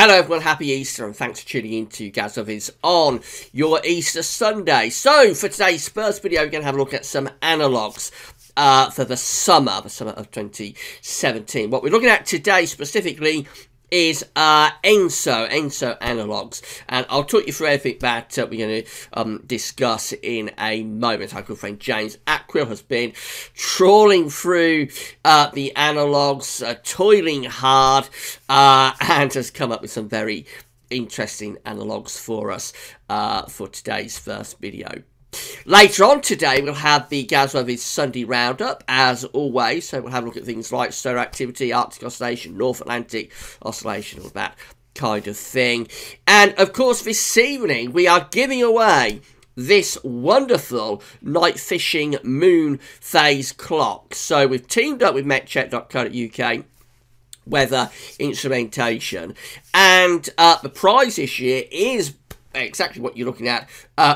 Hello everyone, happy Easter and thanks for tuning in to Gazzovids on your Easter Sunday. So for today's first video we're going to have a look at some analogues for the summer of 2017. What we're looking at today specifically is ENSO analogues, and I'll talk you through everything that we're going to discuss in a moment. Our good friend James Atquill has been trawling through the analogues, toiling hard, and has come up with some very interesting analogues for us for today's first video. Later on today, we'll have the Gazzovids Sunday Roundup, as always. So we'll have a look at things like solar activity, Arctic Oscillation, North Atlantic Oscillation, all that kind of thing. And, of course, this evening, we are giving away this wonderful night fishing moon phase clock. So we've teamed up with metcheck.co.uk. Weather instrumentation. And the prize this year is exactly what you're looking at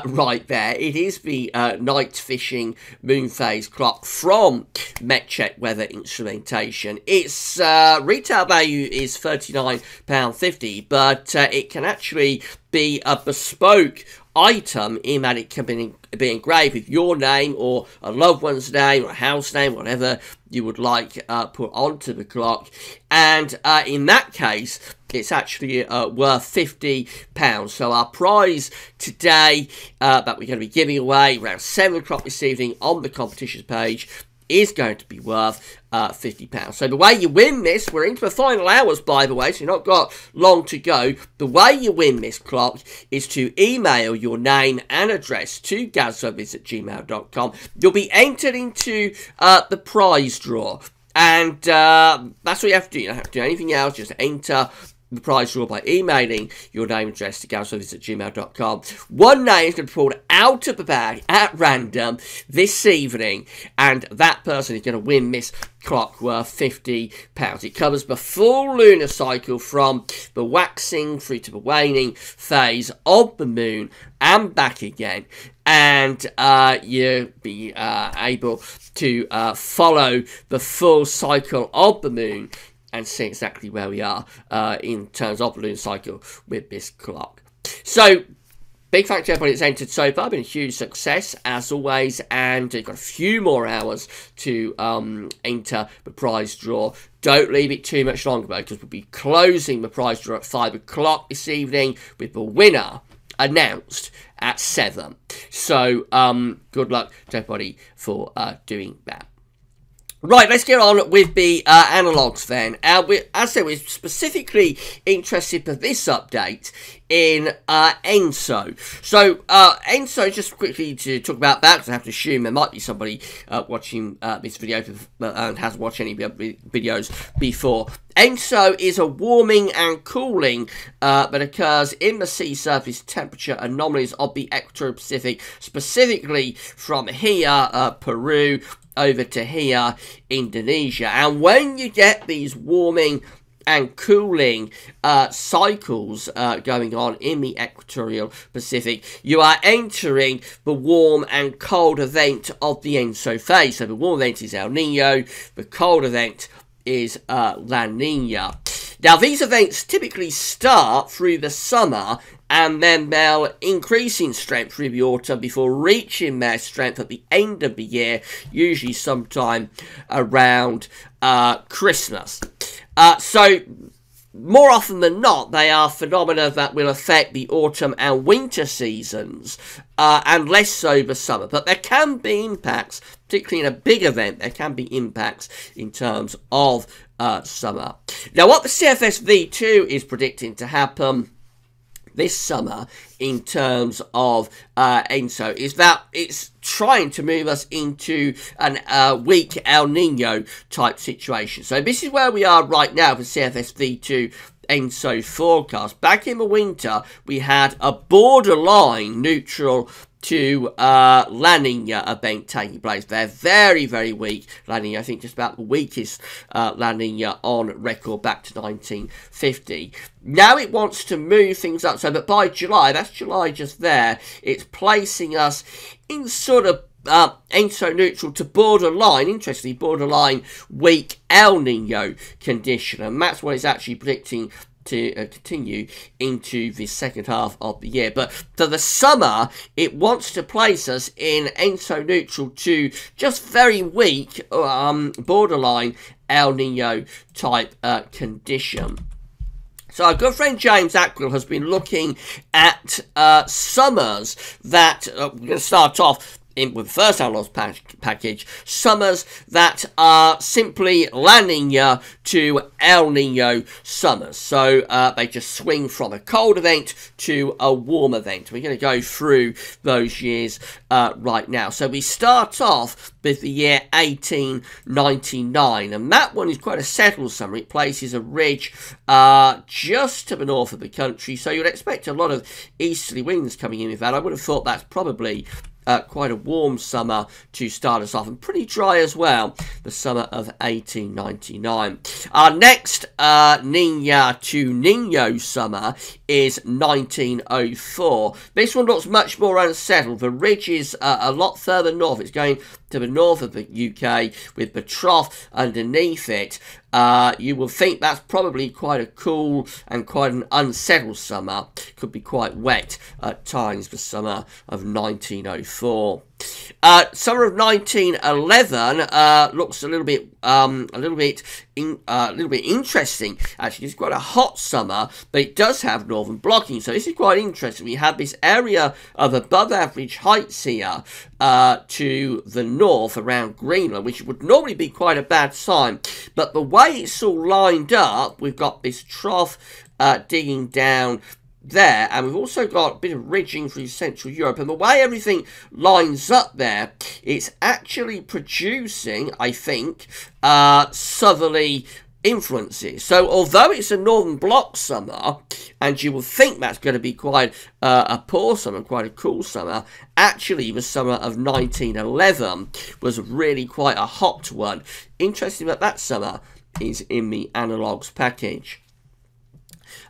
right there. It is the night fishing moon phase clock from MetCheck Weather Instrumentation. Its retail value is £39.50, but it can actually be a bespoke item in that it can be engraved with your name or a loved one's name or a house name, whatever you would like put onto the clock. And in that case, it's actually worth £50. So our prize today that we're going to be giving away around 7 o'clock this evening on the competitions page is going to be worth £50. So the way you win this, we're into the final hours, by the way, so you've not got long to go. The way you win this clock is to email your name and address to gazzovids@gmail.com. You'll be entered into the prize draw, and that's what you have to do. You don't have to do anything else, just enter the prize draw by emailing your name and address to gazzovids@gmail.com. One name is going to be pulled out of the bag at random this evening, and that person is going to win this clock worth £50. It covers the full lunar cycle from the waxing through to the waning phase of the moon and back again, and you'll be able to follow the full cycle of the moon and see exactly where we are in terms of the lunar cycle with this clock. So, big thanks to everybody that's entered so far. Been a huge success, as always, and you've got a few more hours to enter the prize draw. Don't leave it too much longer, though, because we'll be closing the prize draw at 5 o'clock this evening with the winner announced at 7. So, good luck to everybody for doing that. Right, let's get on with the analogues then. As I said, we're specifically interested for this update in ENSO. So, ENSO, just quickly to talk about that, because I have to assume there might be somebody watching this video and hasn't watched any videos before. ENSO is a warming and cooling that occurs in the sea surface temperature anomalies of the equatorial Pacific, specifically from here, Peru, over to here, Indonesia. And when you get these warming and cooling cycles going on in the equatorial Pacific, you are entering the warm and cold event of the ENSO phase. So the warm event is El Nino, the cold event is La Nina. Now, these events typically start through the summer, and then they'll increase in strength through the autumn before reaching their strength at the end of the year, usually sometime around Christmas. So, more often than not, they are phenomena that will affect the autumn and winter seasons, and less so the summer. But there can be impacts, particularly in a big event, there can be impacts in terms of summer. Now, what the CFS V2 is predicting to happen this summer in terms of ENSO is that it's trying to move us into a weak El Nino type situation. So this is where we are right now for CFS V2 ENSO forecast. Back in the winter, we had a borderline neutral to La Nina event taking place there. Very, very weak La Nina. I think just about the weakest La Nina on record back to 1950. Now it wants to move things up. So, but by July, that's July just there, it's placing us in sort of ENSO neutral to borderline, interestingly, borderline weak El Nino condition. And that's what it's actually predicting to continue into the second half of the year. But for the summer, it wants to place us in ENSO neutral to just very weak, borderline El Nino type condition. So our good friend James Ackrill has been looking at summers that, we're going to start off with the first Analogues package, summers that are simply La Nina to El Nino summers. So they just swing from a cold event to a warm event. We're going to go through those years right now. So we start off with the year 1899, and that one is quite a settled summer. It places a ridge just to the north of the country, so you'd expect a lot of easterly winds coming in with that. I would have thought that's probably quite a warm summer to start us off, and pretty dry as well, the summer of 1899. Our next Nina to Nino summer is 1904. This one looks much more unsettled. The ridge is a lot further north. It's going to the north of the UK with the trough underneath it. You will think that's probably quite a cool and quite an unsettled summer. Could be quite wet at times, the summer of 1904. Summer of 1911 looks a little bit interesting. Actually, it's quite a hot summer, but it does have northern blocking, so this is quite interesting. We have this area of above average heights here to the north around Greenland, which would normally be quite a bad sign, but the way it's all lined up, we've got this trough digging down there, and we've also got a bit of ridging through Central Europe, and the way everything lines up there, it's actually producing, I think, southerly influences. So although it's a northern block summer, and you will think that's going to be quite a poor summer, quite a cool summer, actually the summer of 1911 was really quite a hot one. Interesting that that summer is in the Analogues package.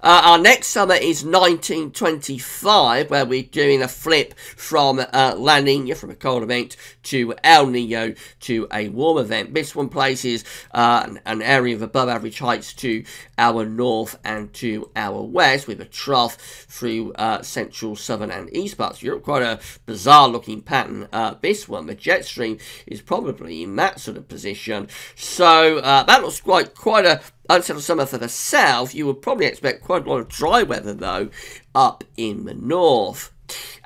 Our next summer is 1925, where we're doing a flip from La Nina, from a cold event, to El Nino, to a warm event. This one places an area of above average heights to our north and to our west, with a trough through central, southern and east parts of Europe. Quite a bizarre looking pattern, this one. The jet stream is probably in that sort of position. So that looks quite a unsettled summer for the south. You would probably expect quite a lot of dry weather, though, up in the north.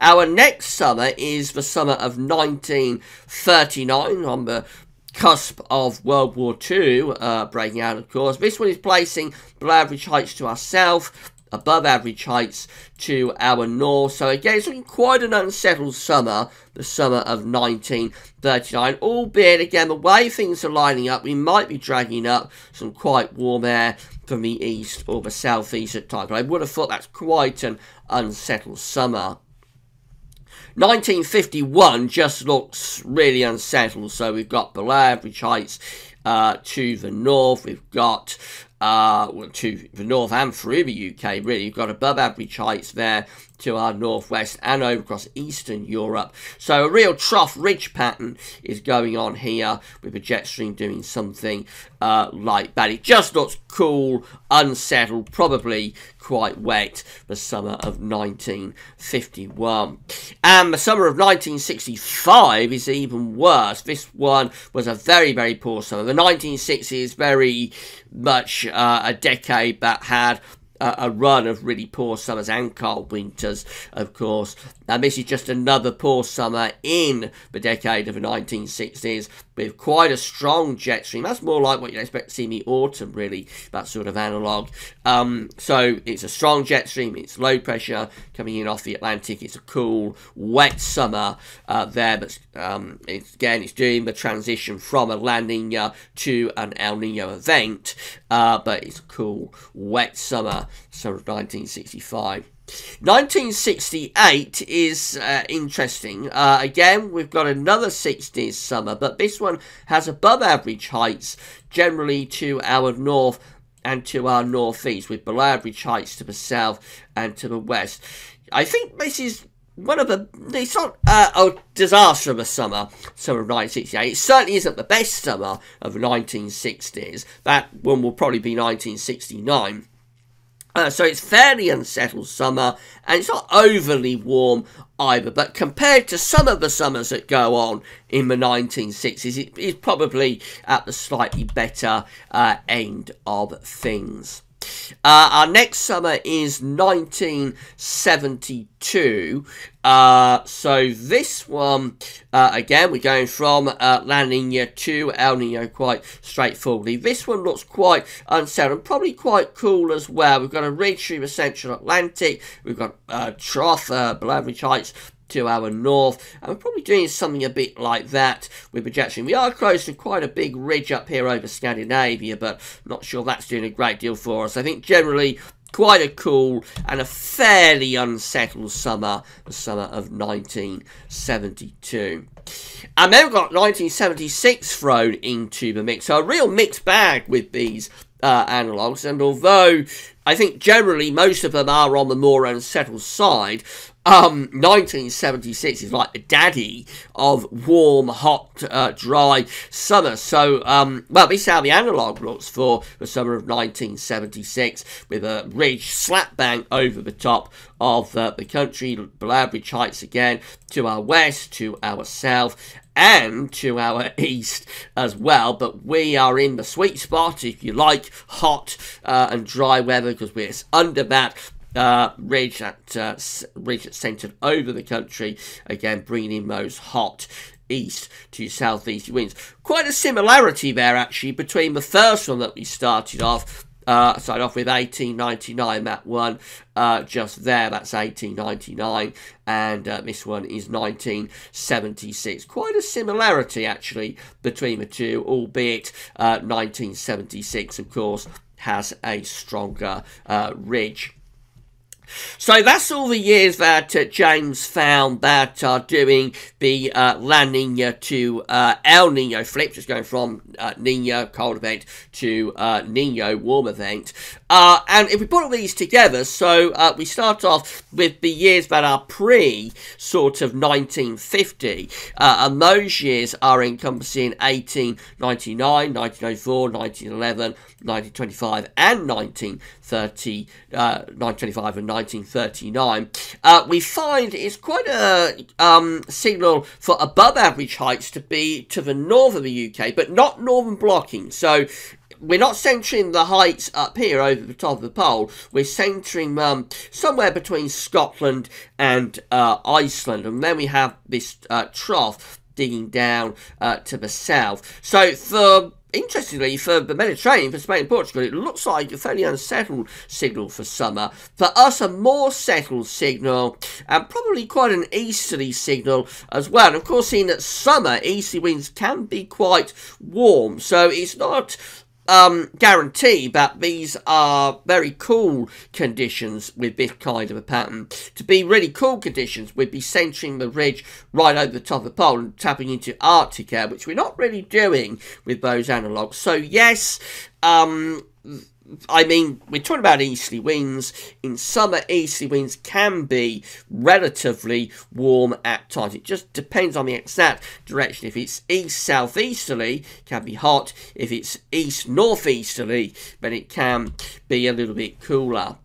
Our next summer is the summer of 1939, on the cusp of World War II breaking out, of course. This one is placing below average heights to our south, above average heights to our north. So again, it's looking quite an unsettled summer, the summer of 1939, albeit again the way things are lining up, we might be dragging up some quite warm air from the east or the southeast at times, but I would have thought that's quite an unsettled summer. 1951 just looks really unsettled, so we've got below average heights to the north, we've got to the north and through the UK, really. You've got above average heights there to our northwest and over across Eastern Europe. So a real trough ridge pattern is going on here, with a jet stream doing something like that. It just looks cool, unsettled, probably quite wet, the summer of 1951. And the summer of 1965 is even worse. This one was a very, very poor summer. The 1960s very much a decade that had a run of really poor summers and cold winters, of course. And this is just another poor summer in the decade of the 1960s, with quite a strong jet stream. That's more like what you'd expect to see in the autumn, really, that sort of analogue. So it's a strong jet stream, it's low pressure coming in off the Atlantic. It's a cool, wet summer there, but it's doing the transition from a La Nina to an El Nino event, but it's a cool, wet summer, summer of 1965. 1968 is interesting. Again, we've got another 60s summer, but this one has above average heights generally to our north and to our northeast, with below average heights to the south and to the west. I think this is one of the, it's not a disaster of a summer of 1968. It certainly isn't the best summer of the 1960s. That one will probably be 1969. So it's fairly unsettled summer, and it's not overly warm either. But compared to some of the summers that go on in the 1960s, it is probably at the slightly better end of things. Our next summer is 1972. So this one, again, we're going from La Nina to El Nino quite straightforwardly. This one looks quite unsettled and probably quite cool as well. We've got a ridge through the central Atlantic. We've got trough, below average heights to our north, and we're probably doing something a bit like that with projection. We are close to quite a big ridge up here over Scandinavia, but not sure that's doing a great deal for us. I think generally quite a cool and a fairly unsettled summer, the summer of 1972. And then we've got 1976 thrown into the mix, so a real mixed bag with these analogues, and although I think generally most of them are on the more unsettled side, 1976 is like the daddy of warm, hot, dry summer. So, well, this is how the analogue looks for the summer of 1976, with a ridge slap bang over the top of the country, below average heights again, to our west, to our south, and to our east as well. But we are in the sweet spot, if you like, hot and dry weather, because we're under that ridge that's centred over the country, again bringing in those hot east to southeast winds. Quite a similarity there actually between the first one that we started off with 1899, that one just there, that's 1899, and this one is 1976. Quite a similarity actually between the two, albeit 1976 of course has a stronger ridge. So that's all the years that James found that are doing the La Nina to El Nino flip, just going from Nino, cold event, to Nino, warm event. And if we put all these together, so we start off with the years that are pre-sort of 1950, and those years are encompassing 1899, 1904, 1911, 1925, and 1925 and 1939, we find it's quite a signal for above average heights to be to the north of the UK, but not northern blocking. So we're not centering the heights up here over the top of the pole. We're centering somewhere between Scotland and Iceland, and then we have this trough digging down to the south. So interestingly, for the Mediterranean, for Spain and Portugal, it looks like a fairly unsettled signal for summer. For us, a more settled signal, and probably quite an easterly signal as well. And of course, seeing that summer, easterly winds can be quite warm, so it's not guarantee that these are very cool conditions with this kind of a pattern. To be really cool conditions, we'd be centering the ridge right over the top of the pole and tapping into Arctic air, which we're not really doing with those analogues. So yes, I mean, we're talking about easterly winds. In summer, easterly winds can be relatively warm at times. It just depends on the exact direction. If it's east-southeasterly, it can be hot. If it's east-northeasterly, then it can be a little bit cooler.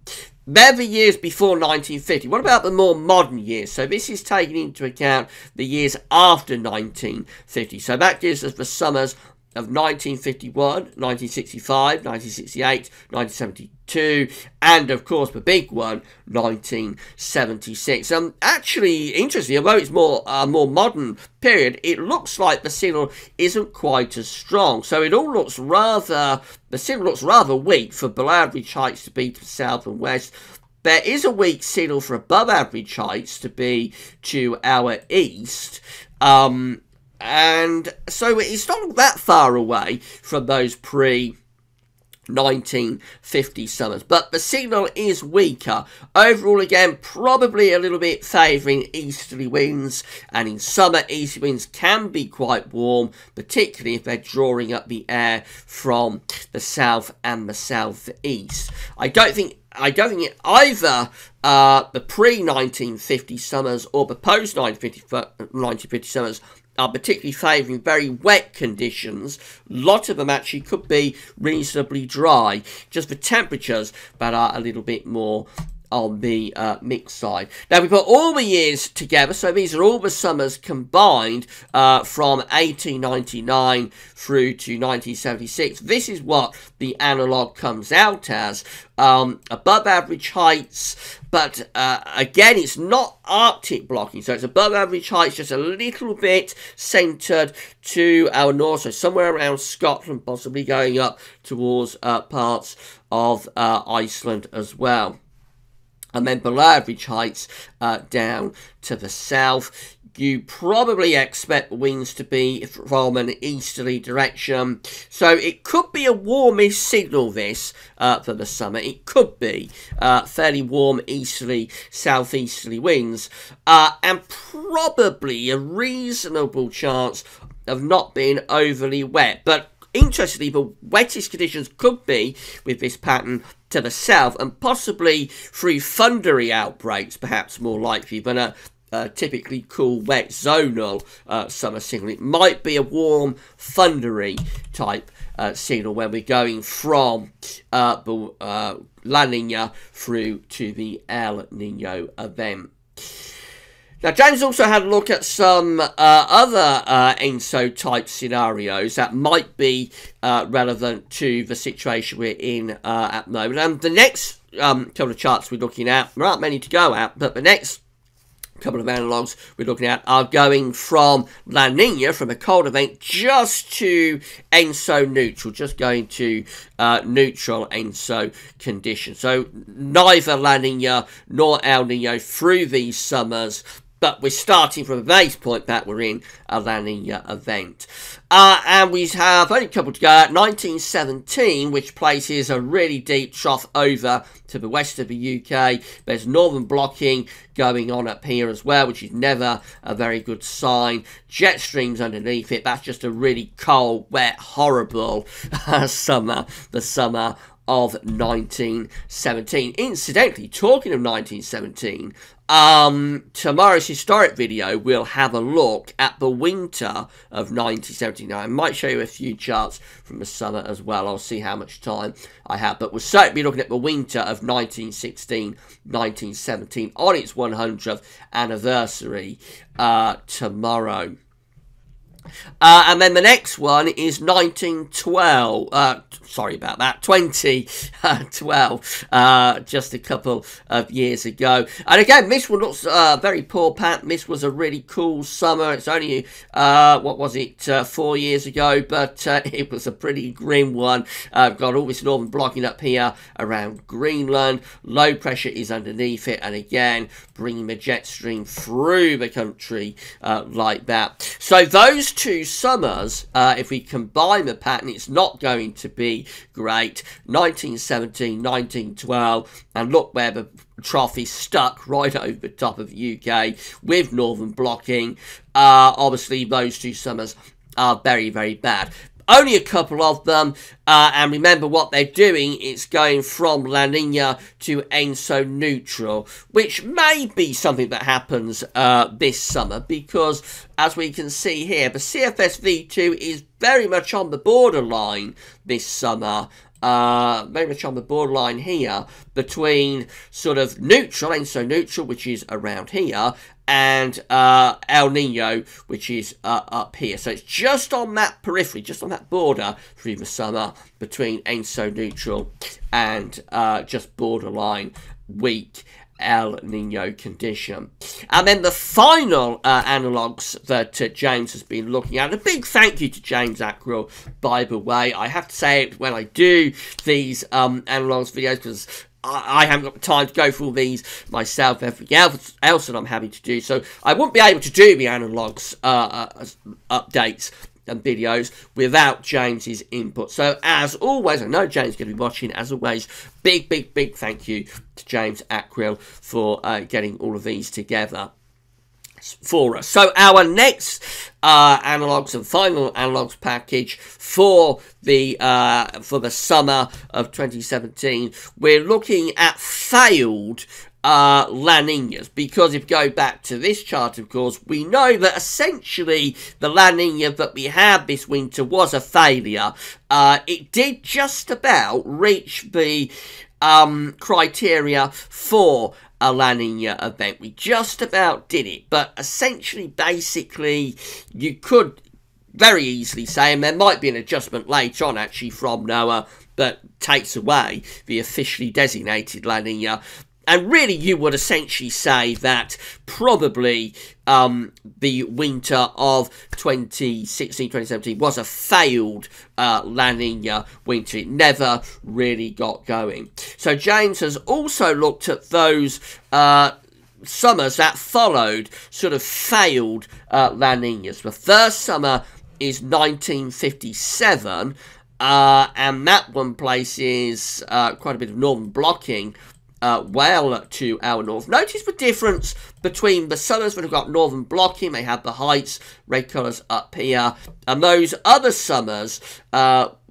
They're the years before 1950. What about the more modern years? So this is taking into account the years after 1950. So that gives us the summers of 1951, 1965, 1968, 1972, and of course the big one, 1976. Actually, interestingly, although it's more modern period, it looks like the signal isn't quite as strong. So it all looks rather, the signal looks rather weak for below average heights to be to the south and west. There is a weak signal for above average heights to be to our east. And so it's not that far away from those pre-1950 summers, but the signal is weaker. Overall, again, probably a little bit favouring easterly winds, and in summer, easterly winds can be quite warm, particularly if they're drawing up the air from the south and the southeast. I don't think either the pre-1950 summers or the post-1950 summers are particularly favouring very wet conditions. A lot of them actually could be reasonably dry, just the temperatures that are a little bit more on the mixed side. Now we put all the years together, so these are all the summers combined from 1899 through to 1976. This is what the analogue comes out as. Above average heights, but again, it's not Arctic blocking, so it's above average heights, just a little bit centred to our north, so somewhere around Scotland, possibly going up towards parts of Iceland as well. And then below average heights down to the south. You probably expect the winds to be from an easterly direction. So it could be a warmish signal, this, for the summer. It could be fairly warm easterly, southeasterly winds. And probably a reasonable chance of not being overly wet. But interestingly, the wettest conditions could be with this pattern to the south, and possibly through thundery outbreaks, perhaps more likely than a typically cool, wet, zonal summer signal. It might be a warm, thundery type signal when we're going from the La Nina through to the El Nino event. Now, James also had a look at some other ENSO type scenarios that might be relevant to the situation we're in at the moment. And the next couple of charts we're looking at, there aren't many to go at, but the next couple of analogues we're looking at are going from La Nina, from a cold event, just to ENSO neutral, just going to neutral ENSO conditions. So neither La Nina nor El Nino through these summers, but we're starting from a base point that we're in a La Nina event. And we have only a couple to go at. 1917, which places a really deep trough over to the west of the UK. There's northern blocking going on up here as well, which is never a very good sign. Jet streams underneath it. That's just a really cold, wet, horrible summer. The summer of 1917. Incidentally, talking of 1917, tomorrow's historic video will have a look at the winter of 1979. I might show you a few charts from the summer as well. I'll see how much time I have, but we'll certainly be looking at the winter of 1916-1917 on its 100th anniversary tomorrow. And then the next one is 1912, sorry about that, 2012, just a couple of years ago. And again, this one looks very poor pattern. This was a really cool summer. It's only, what was it, 4 years ago, but it was a pretty grim one. Got all this northern blocking up here around Greenland. Low pressure is underneath it, and again, bringing the jet stream through the country like that. So those two summers, if we combine the pattern, it's not going to be great. 1917, 1912, and look where the trough is stuck right over the top of the UK with northern blocking. Obviously, those two summers are very, very bad. Only a couple of them, and remember what they're doing, it's going from La Nina to ENSO neutral, which may be something that happens this summer, because as we can see here, the CFS V2 is very much on the borderline this summer. Very much on the borderline here between sort of neutral, ENSO neutral, which is around here, and El Nino, which is up here. So it's just on that periphery, just on that border through the summer between ENSO neutral and just borderline weak El Nino condition. And then the final analogues that James has been looking at. A big thank you to James Ackrill, by the way. I have to say it when I do these analogues videos, because I haven't got the time to go through all these myself, everything else that I'm having to do. So I wouldn't be able to do the analogues updates and videos without James's input. So as always, I know James is going to be watching. As always, big thank you to James Ackrill for getting all of these together for us. So our next analogues and final analogues package for the summer of 2017, we're looking at failed La Niñas, because if you go back to this chart, of course, we know that essentially the La Niña that we had this winter was a failure. It did just about reach the criteria for a La Niña event. We just about did it, but essentially, basically, you could very easily say, and there might be an adjustment later on actually from NOAA that takes away the officially designated La Niña. And really, you would essentially say that probably the winter of 2016-2017 was a failed La Niña winter. It never really got going. So James has also looked at those summers that followed sort of failed La Niñas. The first summer is 1957, and that one places quite a bit of northern blocking well to our north. Notice the difference between the summers that have got northern blocking, they have the heights, red colours up here, and those other summers,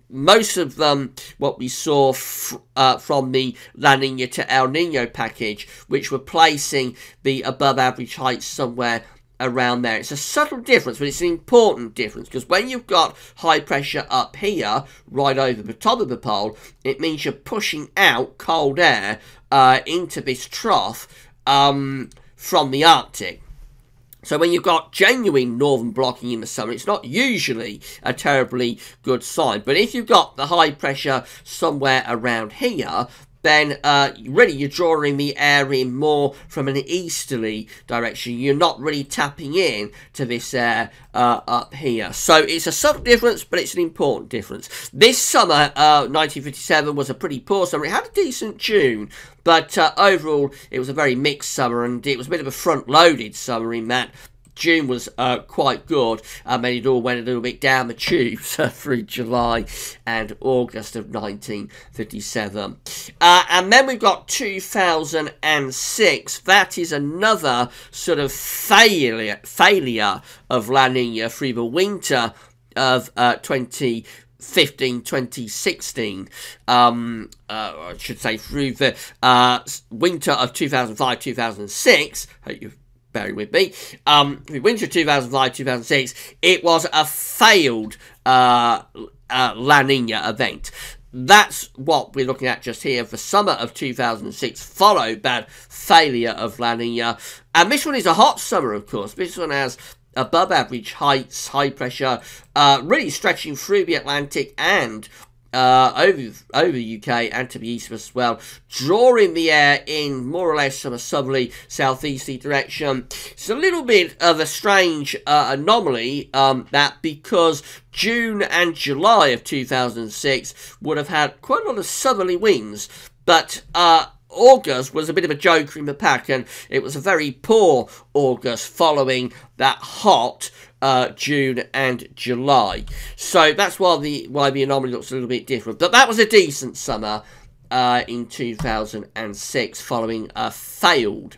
most of them, what we saw from the La Niña to El Nino package, which were placing the above average heights somewhere around there. It's a subtle difference, but it's an important difference, because when you've got high pressure up here, right over the top of the pole, it means you're pushing out cold air into this trough from the Arctic. So when you've got genuine northern blocking in the summer, it's not usually a terribly good sign. But if you've got the high pressure somewhere around here, then really you're drawing the air in more from an easterly direction. You're not really tapping in to this air up here. So it's a subtle difference, but it's an important difference. This summer, 1957, was a pretty poor summer. It had a decent June, but overall it was a very mixed summer, and it was a bit of a front-loaded summer in that June was quite good, and it all went a little bit down the tubes through July and August of 1957. And then we've got 2006. That is another sort of failure of La Niña through the winter of 2015-2016, I should say through the winter of 2005-2006. Hope you've bear with me. The winter 2005-2006, it was a failed La Niña event. That's what we're looking at just here. The summer of 2006 followed that failure of La Niña. And this one is a hot summer, of course. This one has above average heights, high pressure, really stretching through the Atlantic and over the UK and to the east as well, drawing the air in more or less from a southerly, southeasterly direction. It's a little bit of a strange anomaly, that because June and July of 2006 would have had quite a lot of southerly winds, but August was a bit of a joker in the pack, and it was a very poor August following that hot June and July. So that's why the anomaly looks a little bit different. But that was a decent summer in 2006, following a failed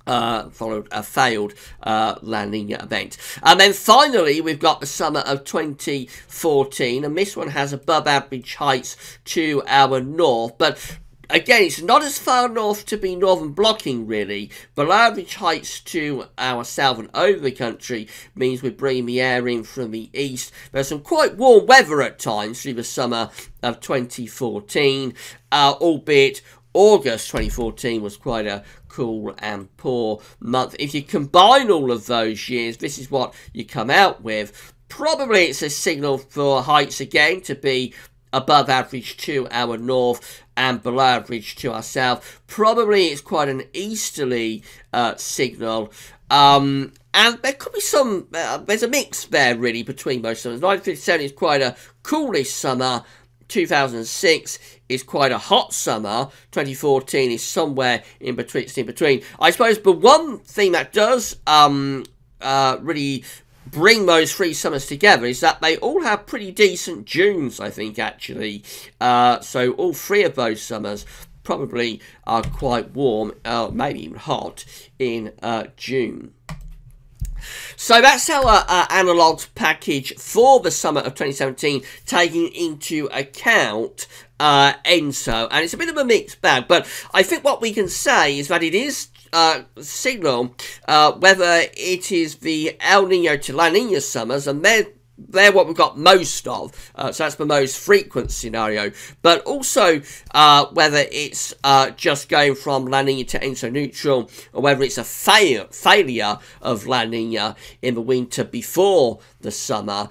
La Niña event. And then finally, we've got the summer of 2014, and this one has above average heights to our north, but again, it's not as far north to be northern blocking, really. Below average heights to our south and over the country means we're bringing the air in from the east. There's some quite warm weather at times through the summer of 2014, albeit August 2014 was quite a cool and poor month. If you combine all of those years, this is what you come out with. Probably it's a signal for heights again to be above average to our north and below average to our south. Probably it's quite an easterly signal. And there could be some, there's a mix there really between both summers. 1957 is quite a coolish summer. 2006 is quite a hot summer. 2014 is somewhere in between. It's in between. I suppose the one thing that does really bring those three summers together is that they all have pretty decent Junes, I think, actually. So all three of those summers probably are quite warm, maybe even hot, in June. So that's our analogues package for the summer of 2017, taking into account ENSO, and it's a bit of a mixed bag, but I think what we can say is that it is signal whether it is the El Nino to La Nina summers, and they're what we've got most of, so that's the most frequent scenario, but also whether it's just going from La Nina to ENSO neutral, or whether it's a failure of La Nina in the winter before the summer.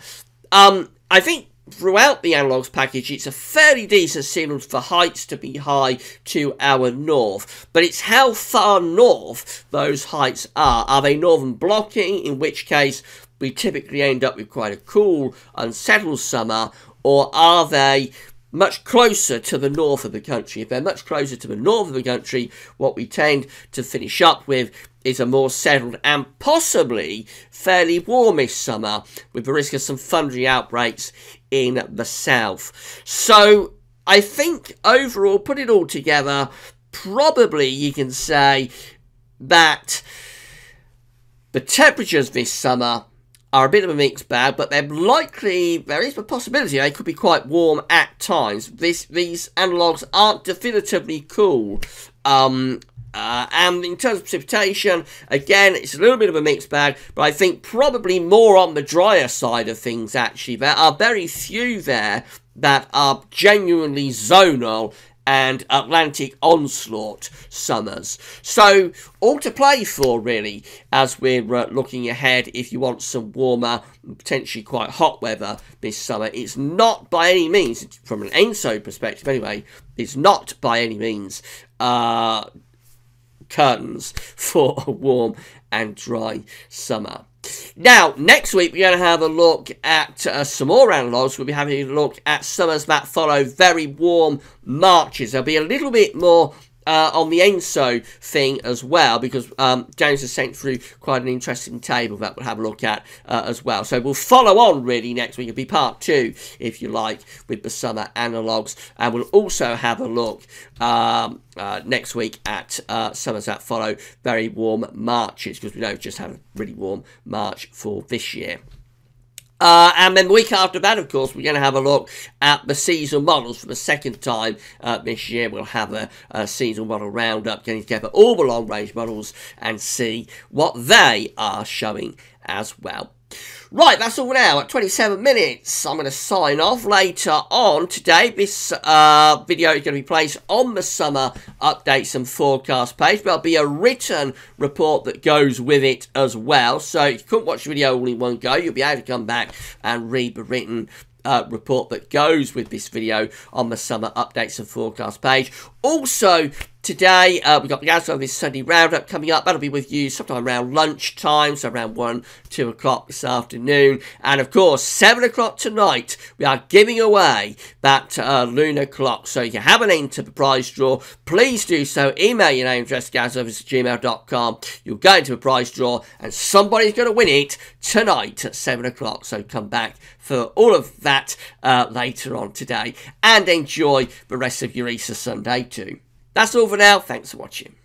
I think throughout the analogues package, it's a fairly decent signal for heights to be high to our north, but it's how far north those heights are. Are they northern blocking, in which case we typically end up with quite a cool, unsettled summer, or are they much closer to the north of the country? If they're much closer to the north of the country, what we tend to finish up with is a more settled and possibly fairly warmish summer, with the risk of some thundery outbreaks in the south. So I think overall, put it all together, probably you can say that the temperatures this summer are a bit of a mixed bag, but there is the possibility they could be quite warm at times. These analogues aren't definitively cool. And in terms of precipitation, again, it's a little bit of a mixed bag, but I think probably more on the drier side of things, actually. There are very few there that are genuinely zonal and Atlantic onslaught summers. So, all to play for, really, as we're looking ahead if you want some warmer, potentially quite hot weather this summer. It's not by any means, from an ENSO perspective anyway, it's not by any means curtains for a warm and dry summer. Now, next week we're going to have a look at some more analogues. We'll be having a look at summers that follow very warm Marches. There'll be a little bit more on the ENSO thing as well, because James has sent through quite an interesting table that we'll have a look at as well. So we'll follow on really next week. It'll be part 2, if you like, with the summer analogues, and we'll also have a look next week at summers that follow very warm Marches, because we know we've just had a really warm March for this year. And then the week after that, of course, we're going to have a look at the seasonal models for the second time this year. We'll have a seasonal model roundup, getting together all the long-range models and see what they are showing as well. Right, that's all now at 27 minutes. I'm going to sign off. Later on today, this video is going to be placed on the summer updates and forecast page. There'll be a written report that goes with it as well. So if you couldn't watch the video all in one go, you'll be able to come back and read the written report that goes with this video on the summer updates and forecast page. Also, today, we've got the outro of this Sunday roundup coming up. That'll be with you sometime around lunchtime, so around 1, 2 o'clock this afternoon. And of course, 7 o'clock tonight, we are giving away that lunar clock. So if you haven't entered the prize draw, please do so. Email your name address, gazservice@gmail.com. You'll go into the prize draw, and somebody's going to win it tonight at 7 o'clock. So come back for all of that later on today, and enjoy the rest of your Easter Sunday too. That's all for now. Thanks for watching.